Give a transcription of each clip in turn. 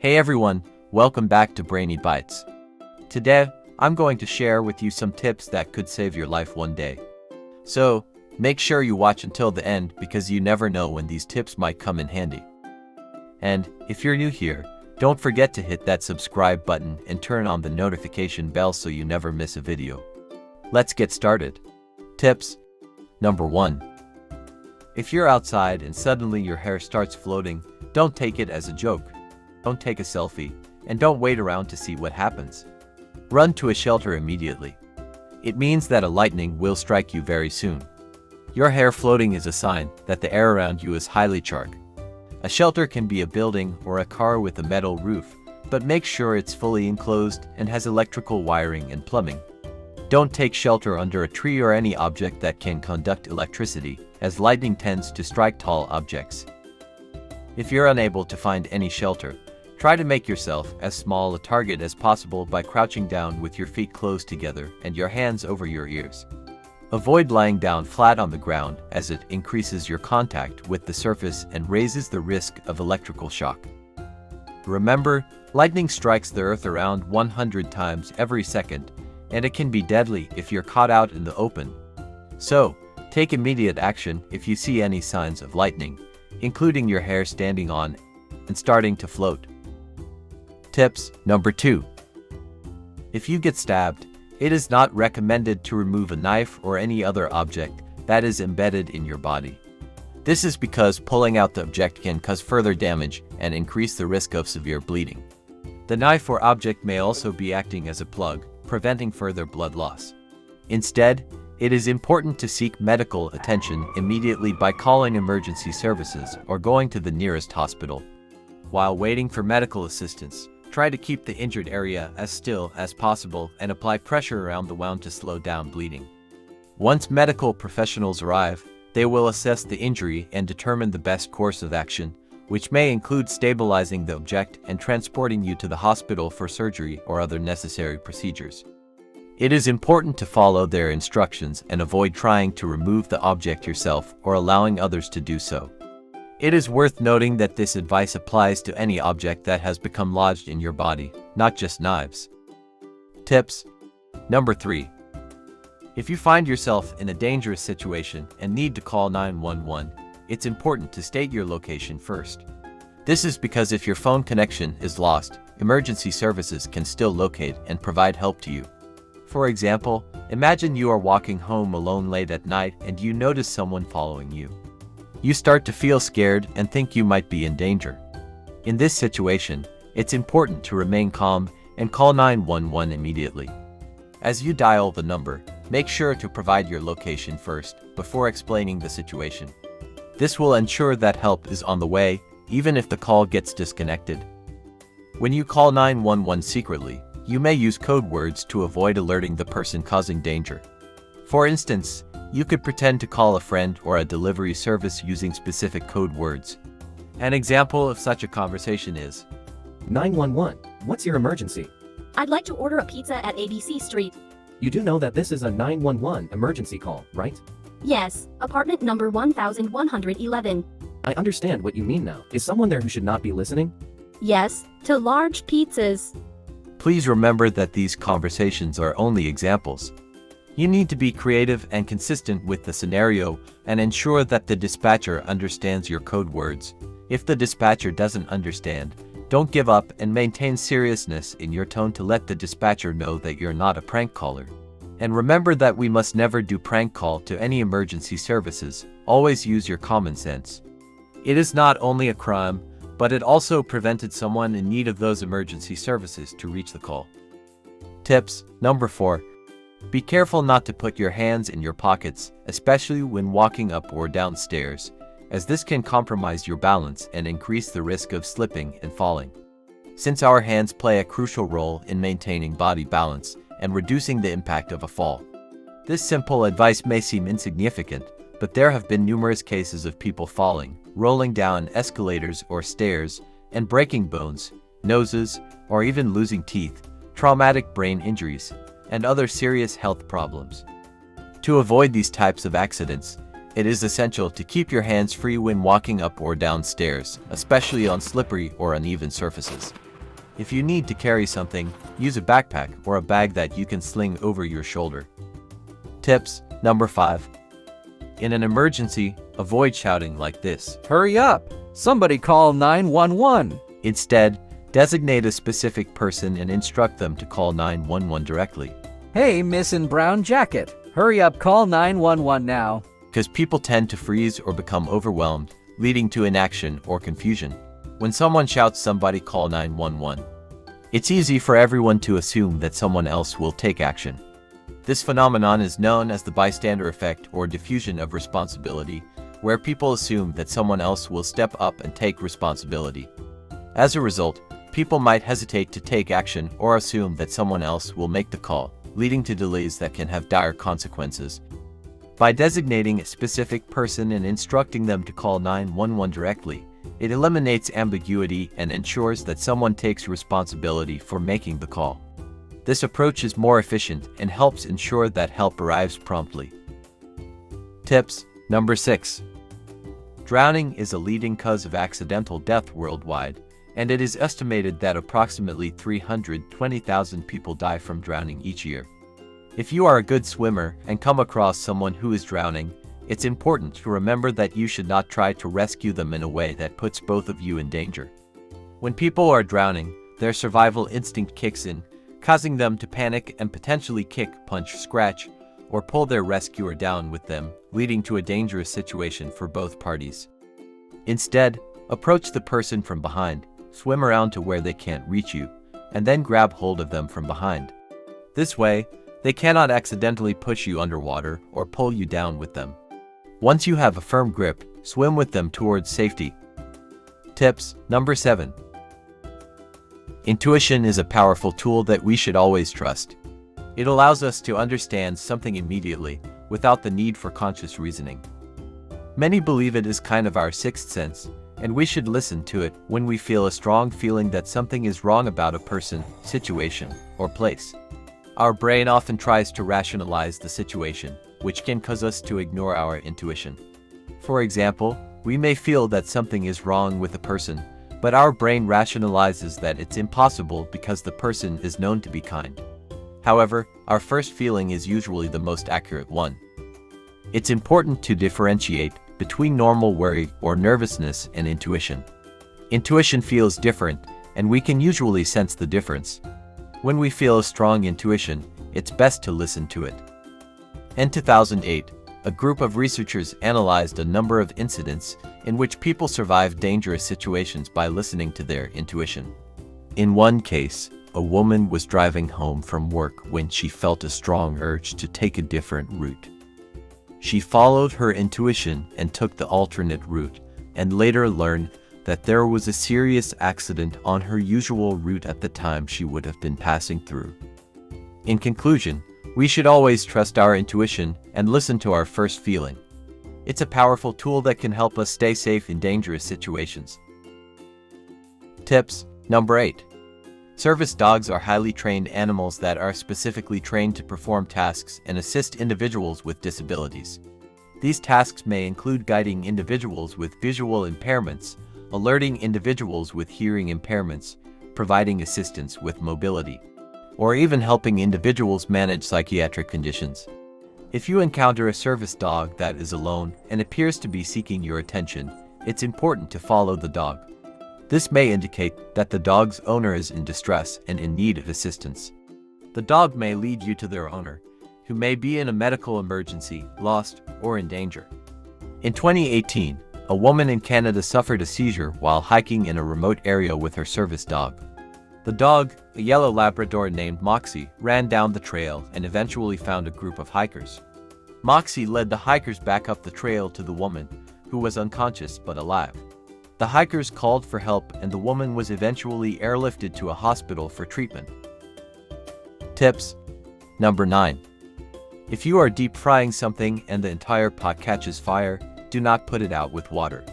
Hey everyone, welcome back to Brainy Bites. Today, I'm going to share with you some tips that could save your life one day. So, make sure you watch until the end because you never know when these tips might come in handy. And if you're new here, don't forget to hit that subscribe button and turn on the notification bell so you never miss a video. Let's get started. Tips. Number 1. If you're outside and suddenly your hair starts floating, don't take it as a joke. Don't take a selfie, and don't wait around to see what happens. Run to a shelter immediately. It means that a lightning will strike you very soon. Your hair floating is a sign that the air around you is highly charged. A shelter can be a building or a car with a metal roof, but make sure it's fully enclosed and has electrical wiring and plumbing. Don't take shelter under a tree or any object that can conduct electricity, as lightning tends to strike tall objects. If you're unable to find any shelter, try to make yourself as small a target as possible by crouching down with your feet close together and your hands over your ears. Avoid lying down flat on the ground as it increases your contact with the surface and raises the risk of electrical shock. Remember, lightning strikes the earth around 100 times every second, and it can be deadly if you're caught out in the open. So, take immediate action if you see any signs of lightning, including your hair standing on and starting to float. Tips. Number 2. If you get stabbed, it is not recommended to remove a knife or any other object that is embedded in your body. This is because pulling out the object can cause further damage and increase the risk of severe bleeding. The knife or object may also be acting as a plug, preventing further blood loss. Instead, it is important to seek medical attention immediately by calling emergency services or going to the nearest hospital. While waiting for medical assistance, try to keep the injured area as still as possible and apply pressure around the wound to slow down bleeding. Once medical professionals arrive, they will assess the injury and determine the best course of action, which may include stabilizing the object and transporting you to the hospital for surgery or other necessary procedures. It is important to follow their instructions and avoid trying to remove the object yourself or allowing others to do so. It is worth noting that this advice applies to any object that has become lodged in your body, not just knives. Tips. Number 3. If you find yourself in a dangerous situation and need to call 911, it's important to state your location first. This is because if your phone connection is lost, emergency services can still locate and provide help to you. For example, imagine you are walking home alone late at night and you notice someone following you. You start to feel scared and think you might be in danger. In this situation, it's important to remain calm and call 911 immediately. As you dial the number, make sure to provide your location first before explaining the situation. This will ensure that help is on the way, even if the call gets disconnected. When you call 911 secretly, you may use code words to avoid alerting the person causing danger. For instance, you could pretend to call a friend or a delivery service using specific code words. An example of such a conversation is, 911, what's your emergency? I'd like to order a pizza at ABC Street. You do know that this is a 911 emergency call, right? Yes, apartment number 1111. I understand what you mean now. Is someone there who should not be listening? Yes, to large pizzas. Please remember that these conversations are only examples. You need to be creative and consistent with the scenario and ensure that the dispatcher understands your code words. If the dispatcher doesn't understand, don't give up and maintain seriousness in your tone to let the dispatcher know that you're not a prank caller. And remember that we must never do prank call to any emergency services. Always use your common sense. It is not only a crime, but it also prevented someone in need of those emergency services to reach the call. Tips. Number 4. Be careful not to put your hands in your pockets, especially when walking up or down stairs, as this can compromise your balance and increase the risk of slipping and falling. Since our hands play a crucial role in maintaining body balance and reducing the impact of a fall. This simple advice may seem insignificant, but there have been numerous cases of people falling, rolling down escalators or stairs, and breaking bones, noses, or even losing teeth, traumatic brain injuries, and other serious health problems. To avoid these types of accidents, it is essential to keep your hands free when walking up or down stairs, especially on slippery or uneven surfaces. If you need to carry something, use a backpack or a bag that you can sling over your shoulder. Tips number 5. In an emergency, avoid shouting like this. Hurry up! Somebody call 911. Instead, designate a specific person and instruct them to call 911 directly. Hey, Miss in brown jacket. Hurry up, call 911 now. Because people tend to freeze or become overwhelmed, leading to inaction or confusion. When someone shouts somebody call 911, it's easy for everyone to assume that someone else will take action. This phenomenon is known as the bystander effect or diffusion of responsibility, where people assume that someone else will step up and take responsibility. As a result, people might hesitate to take action or assume that someone else will make the call, leading to delays that can have dire consequences. By designating a specific person and instructing them to call 911 directly, it eliminates ambiguity and ensures that someone takes responsibility for making the call. This approach is more efficient and helps ensure that help arrives promptly. Tips number 6. Drowning is a leading cause of accidental death worldwide, and it is estimated that approximately 320,000 people die from drowning each year. If you are a good swimmer and come across someone who is drowning, it's important to remember that you should not try to rescue them in a way that puts both of you in danger. When people are drowning, their survival instinct kicks in, causing them to panic and potentially kick, punch, scratch, or pull their rescuer down with them, leading to a dangerous situation for both parties. Instead, approach the person from behind, swim around to where they can't reach you, and then grab hold of them from behind. This way, they cannot accidentally push you underwater or pull you down with them. Once you have a firm grip, swim with them towards safety. Tips number 7. Intuition is a powerful tool that we should always trust. It allows us to understand something immediately, without the need for conscious reasoning. Many believe it is kind of our sixth sense, and we should listen to it when we feel a strong feeling that something is wrong about a person, situation, or place. Our brain often tries to rationalize the situation, which can cause us to ignore our intuition. For example, we may feel that something is wrong with a person, but our brain rationalizes that it's impossible because the person is known to be kind. However, our first feeling is usually the most accurate one. It's important to differentiate between normal worry or nervousness and intuition. Intuition feels different, and we can usually sense the difference. When we feel a strong intuition, it's best to listen to it. In 2008, a group of researchers analyzed a number of incidents in which people survived dangerous situations by listening to their intuition. In one case, a woman was driving home from work when she felt a strong urge to take a different route. She followed her intuition and took the alternate route, and later learned that there was a serious accident on her usual route at the time she would have been passing through. In conclusion, we should always trust our intuition and listen to our first feeling. It's a powerful tool that can help us stay safe in dangerous situations. Tips number 8. Service dogs are highly trained animals that are specifically trained to perform tasks and assist individuals with disabilities. These tasks may include guiding individuals with visual impairments, alerting individuals with hearing impairments, providing assistance with mobility, or even helping individuals manage psychiatric conditions. If you encounter a service dog that is alone and appears to be seeking your attention, it's important to follow the dog. This may indicate that the dog's owner is in distress and in need of assistance. The dog may lead you to their owner, who may be in a medical emergency, lost, or in danger. In 2018, a woman in Canada suffered a seizure while hiking in a remote area with her service dog. The dog, a yellow Labrador named Moxie, ran down the trail and eventually found a group of hikers. Moxie led the hikers back up the trail to the woman, who was unconscious but alive. The hikers called for help and the woman was eventually airlifted to a hospital for treatment. Tips number 9. If you are deep frying something and the entire pot catches fire, do not put it out with water.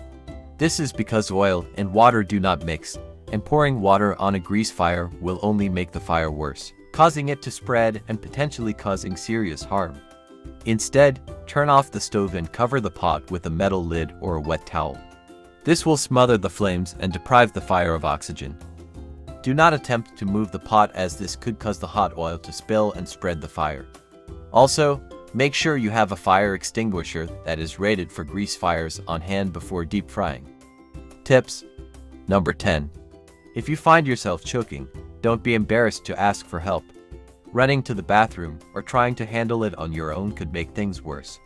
This is because oil and water do not mix, and pouring water on a grease fire will only make the fire worse, causing it to spread and potentially causing serious harm. Instead, turn off the stove and cover the pot with a metal lid or a wet towel. This will smother the flames and deprive the fire of oxygen. Do not attempt to move the pot as this could cause the hot oil to spill and spread the fire. Also, make sure you have a fire extinguisher that is rated for grease fires on hand before deep frying. Tips. Number 10. If you find yourself choking, don't be embarrassed to ask for help. Running to the bathroom or trying to handle it on your own could make things worse.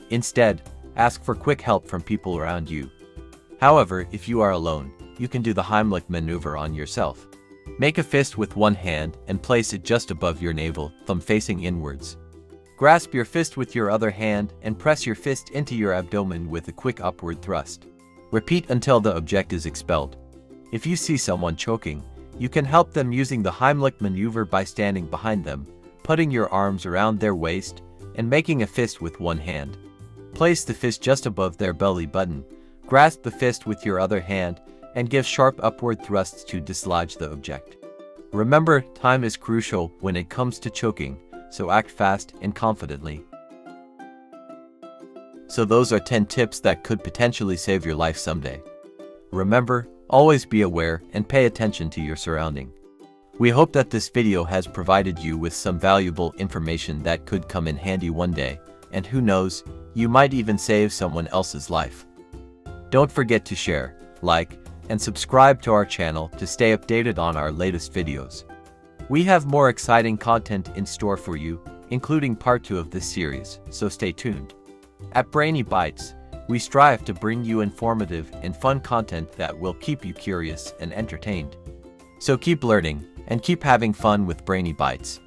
Instead, ask for quick help from people around you. However, if you are alone, you can do the Heimlich maneuver on yourself. Make a fist with one hand and place it just above your navel, thumb facing inwards. Grasp your fist with your other hand and press your fist into your abdomen with a quick upward thrust. Repeat until the object is expelled. If you see someone choking, you can help them using the Heimlich maneuver by standing behind them, putting your arms around their waist, and making a fist with one hand. Place the fist just above their belly button, grasp the fist with your other hand, and give sharp upward thrusts to dislodge the object. Remember, time is crucial when it comes to choking, so act fast and confidently. So those are 10 tips that could potentially save your life someday. Remember, always be aware and pay attention to your surrounding. We hope that this video has provided you with some valuable information that could come in handy one day, and who knows, you might even save someone else's life. Don't forget to share, like, and subscribe to our channel to stay updated on our latest videos. We have more exciting content in store for you, including part 2 of this series, so stay tuned. At Brainy Bites, we strive to bring you informative and fun content that will keep you curious and entertained. So keep learning and keep having fun with Brainy Bites.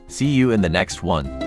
See you in the next one.